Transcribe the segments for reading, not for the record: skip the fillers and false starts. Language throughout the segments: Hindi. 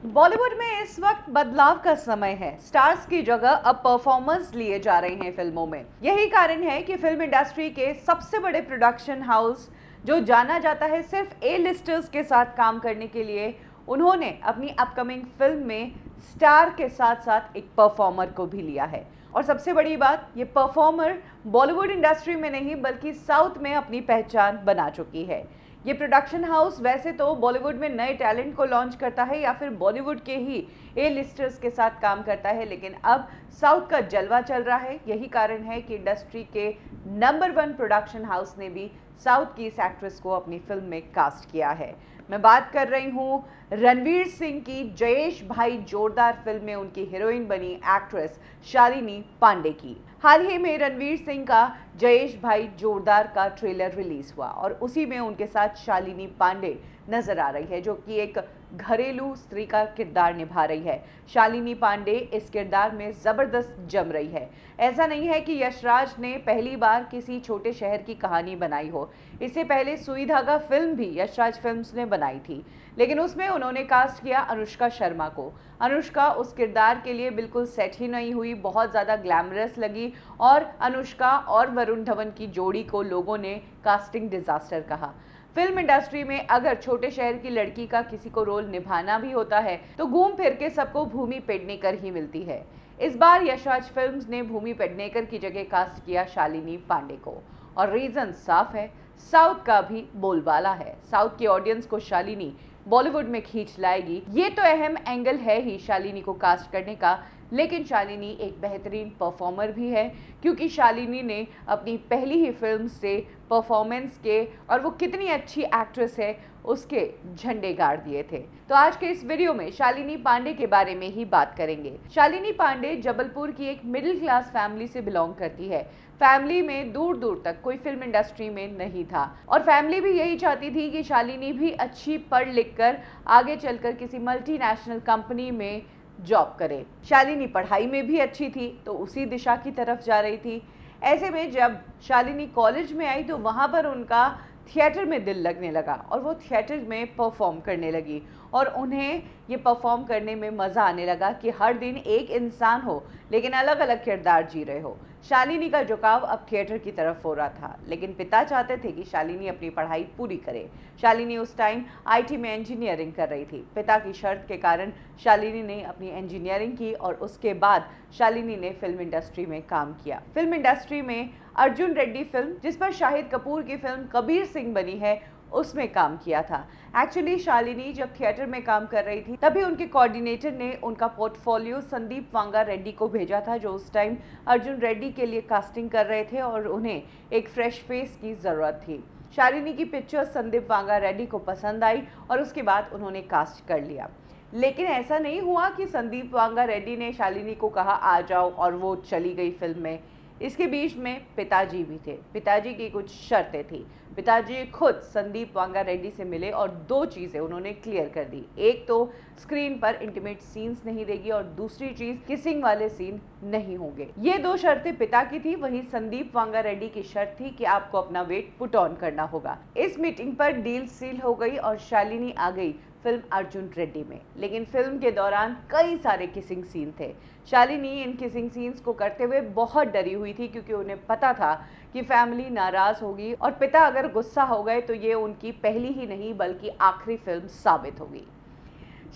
बॉलीवुड में इस वक्त बदलाव का समय है। स्टार्स की जगह अब परफॉर्मर्स लिए जा रहे हैं फिल्मों में। यही कारण है कि फिल्म इंडस्ट्री के सबसे बड़े प्रोडक्शन हाउस, जो जाना जाता है सिर्फ ए लिस्टर्स के साथ काम करने के लिए, उन्होंने अपनी अपकमिंग फिल्म में स्टार के साथ साथ एक परफॉर्मर को भी लिया है। और सबसे बड़ी बात, ये परफॉर्मर बॉलीवुड इंडस्ट्री में नहीं बल्कि साउथ में अपनी पहचान बना चुकी है। ये प्रोडक्शन हाउस वैसे तो बॉलीवुड में नए टैलेंट को लॉन्च करता है या फिर बॉलीवुड के ही ए लिस्टर्स के साथ काम करता है, लेकिन अब साउथ का जलवा चल रहा है। यही कारण है कि इंडस्ट्री के नंबर 1 प्रोडक्शन हाउस ने भी साउथ की इस एक्ट्रेस को अपनी फिल्म में कास्ट किया है। मैं बात कर रही हूँ रणवीर सिंह की जयेश भाई जोरदार फिल्म में उनकी हीरोइन बनी एक्ट्रेस शालिनी पांडे की। हाल ही में रणवीर सिंह का जयेश भाई जोरदार का ट्रेलर रिलीज हुआ और उसी में उनके साथ शालिनी पांडे नजर आ रही है, जो कि एक घरेलू स्त्री का किरदार निभा रही है। शालिनी पांडे इस किरदार में जबरदस्त जम रही है। ऐसा नहीं है कि यशराज ने पहली बार किसी छोटे शहर की कहानी बनाई हो। इससे पहले सुई धागा फिल्म भी यशराज फिल्म्स ने बनाई थी, लेकिन उसमें उन्होंने कास्ट किया अनुष्का शर्मा को। अनुष्का उस किरदार के लिए बिल्कुल सेट ही नहीं हुई, बहुत ज़्यादा ग्लैमरस लगी और अनुष्का और वरुण धवन की जोड़ी को लोगों ने कास्टिंग डिजास्टर कहा। फिल्म इंडस्ट्री में अगर छोटे शहर की लड़की का किसी को रोल निभाना भी होता है तो घूम फिर के सबको भूमि पेडनेकर ही मिलती है। इस बार यशराज फिल्म्स ने भूमि पेडनेकर की जगह कास्ट किया शालिनी पांडे को और रीजन साफ है, साउथ का भी बोलबाला है। साउथ की ऑडियंस को शालिनी बॉलीवुड में खींच लाएगी, ये तो अहम एंगल है ही शालिनी को कास्ट करने का। लेकिन शालिनी एक बेहतरीन परफॉर्मर भी है, क्योंकि शालिनी ने अपनी पहली ही फिल्म से परफॉर्मेंस के और वो कितनी अच्छी एक्ट्रेस है उसके झंडे गाड़ दिए थे। तो आज के इस वीडियो में शालिनी पांडे के बारे में ही बात करेंगे। शालिनी पांडे जबलपुर की एक मिडिल क्लास फैमिली से बिलोंग करती है। फैमिली में दूर दूर तक कोई फिल्म इंडस्ट्री में नहीं था और फैमिली भी यही चाहती थी कि शालिनी भी अच्छी पढ़ लिख कर आगे चलकर किसी मल्टीनेशनल कंपनी में जॉब करे। शालिनी पढ़ाई में भी अच्छी थी तो उसी दिशा की तरफ जा रही थी। ऐसे में जब शालिनी कॉलेज में आई तो वहाँ पर उनका थिएटर में दिल लगने लगा और वो थिएटर में परफॉर्म करने लगी और उन्हें ये परफॉर्म करने में मज़ा आने लगा कि हर दिन एक इंसान हो लेकिन अलग अलग किरदार जी रहे हो। शालिनी का झुकाव अब थिएटर की तरफ हो रहा था, लेकिन पिता चाहते थे कि शालिनी अपनी पढ़ाई पूरी करे। शालिनी उस टाइम आईटी में इंजीनियरिंग कर रही थी। पिता की शर्त के कारण शालिनी ने अपनी इंजीनियरिंग की और उसके बाद शालिनी ने फिल्म इंडस्ट्री में काम किया। फिल्म इंडस्ट्री में अर्जुन रेड्डी फिल्म, जिस पर शाहिद कपूर की फिल्म कबीर सिंह बनी है, उसमें काम किया था। एक्चुअली शालिनी जब थिएटर में काम कर रही थी तभी उनके कोऑर्डिनेटर ने उनका पोर्टफोलियो संदीप वांगा रेड्डी को भेजा था, जो उस टाइम अर्जुन रेड्डी के लिए कास्टिंग कर रहे थे और उन्हें एक फ्रेश फेस की ज़रूरत थी। शालिनी की पिक्चर संदीप वांगा रेड्डी को पसंद आई और उसके बाद उन्होंने कास्ट कर लिया। लेकिन ऐसा नहीं हुआ कि संदीप वांगा रेड्डी ने शालिनी को कहा आ जाओ और वो चली गई फिल्म में। इसके बीच में पिताजी भी थे। पिताजी की कुछ शर्तें थी। पिताजी खुद संदीप वांगा रेड्डी से मिले और 2 चीज़ें उन्होंने क्लियर कर दी। एक तो स्क्रीन पर इंटीमेट सीन्स नहीं देगी और दूसरी चीज़ किसिंग वाले सीन नहीं होंगे। ये 2 शर्तें पिता की थी। वहीं संदीप वांगा रेड्डी की शर्त थी कि आपको अपना वेट पुट ऑन करना होगा। इस मीटिंग पर डील सील हो गई और शालिनी आ गई फिल्म अर्जुन रेड्डी में। लेकिन फिल्म के दौरान कई सारे किसिंग सीन थे। शालिनी इन किसिंग सीन्स को करते हुए बहुत डरी हुई थी, क्योंकि उन्हें पता था कि फैमिली नाराज होगी और पिता अगर गुस्सा हो गए तो ये उनकी पहली ही नहीं बल्कि आखिरी फिल्म साबित होगी।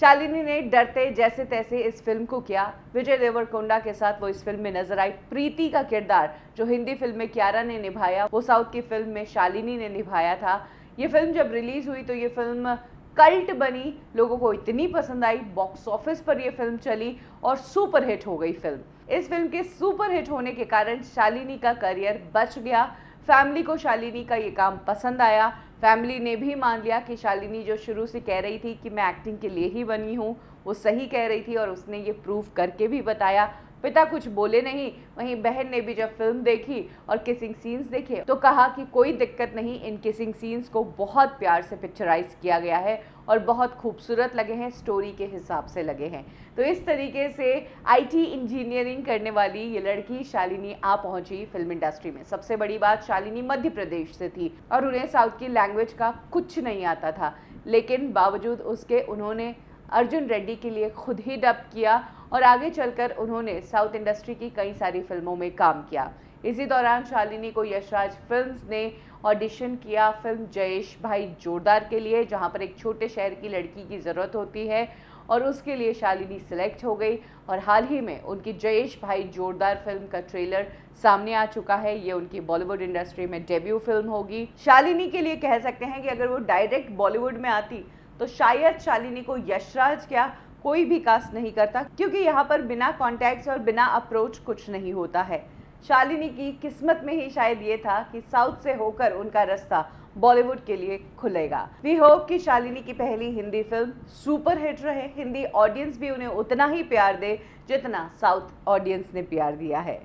शालिनी ने डरते जैसे तैसे इस फिल्म को किया। विजय देवरकोंडा के साथ वो इस फिल्म में नजर आई। प्रीति का किरदार जो हिंदी फिल्म में कियारा ने निभाया, वो साउथ की फिल्म में शालिनी ने निभाया था। ये फिल्म जब रिलीज हुई तो ये फिल्म कल्ट बनी, लोगों को इतनी पसंद आई, बॉक्स ऑफिस पर यह फिल्म चली और सुपर हिट हो गई फिल्म। इस फिल्म के सुपर हिट होने के कारण शालिनी का करियर बच गया। फैमिली को शालिनी का ये काम पसंद आया। फैमिली ने भी मान लिया कि शालिनी जो शुरू से कह रही थी कि मैं एक्टिंग के लिए ही बनी हूँ, वो सही कह रही थी और उसने ये प्रूव करके भी बताया। पिता कुछ बोले नहीं। वहीं बहन ने भी जब फिल्म देखी और किसिंग सीन्स देखे तो कहा कि कोई दिक्कत नहीं, इन किसिंग सीन्स को बहुत प्यार से पिक्चराइज किया गया है और बहुत खूबसूरत लगे हैं, स्टोरी के हिसाब से लगे हैं। तो इस तरीके से आईटी इंजीनियरिंग करने वाली ये लड़की शालिनी आ पहुंची फिल्म इंडस्ट्री में। सबसे बड़ी बात, शालिनी मध्य प्रदेश से थी और उन्हें साउथ की लैंग्वेज का कुछ नहीं आता था, लेकिन बावजूद उसके उन्होंने अर्जुन रेड्डी के लिए खुद ही डब किया और आगे चलकर उन्होंने साउथ इंडस्ट्री की कई सारी फिल्मों में काम किया। इसी दौरान शालिनी को यशराज फिल्म्स ने ऑडिशन किया फिल्म जयेश भाई जोरदार के लिए, जहां पर एक छोटे शहर की लड़की की ज़रूरत होती है और उसके लिए शालिनी सिलेक्ट हो गई। और हाल ही में उनकी जयेश भाई जोरदार फिल्म का ट्रेलर सामने आ चुका है। ये उनकी बॉलीवुड इंडस्ट्री में डेब्यू फिल्म होगी। शालिनी के लिए कह सकते हैं कि अगर वो डायरेक्ट बॉलीवुड में आती तो शायद शालिनी को यशराज क्या कोई भी कास्ट नहीं करता, क्योंकि यहाँ पर बिना कॉन्टैक्ट्स और बिना अप्रोच कुछ नहीं होता है। शालिनी की किस्मत में ही शायद ये था कि साउथ से होकर उनका रास्ता बॉलीवुड के लिए खुलेगा। वी होप कि शालिनी की पहली हिंदी फिल्म सुपर हिट रहे, हिंदी ऑडियंस भी उन्हें उतना ही प्यार दे जितना साउथ ऑडियंस ने प्यार दिया है।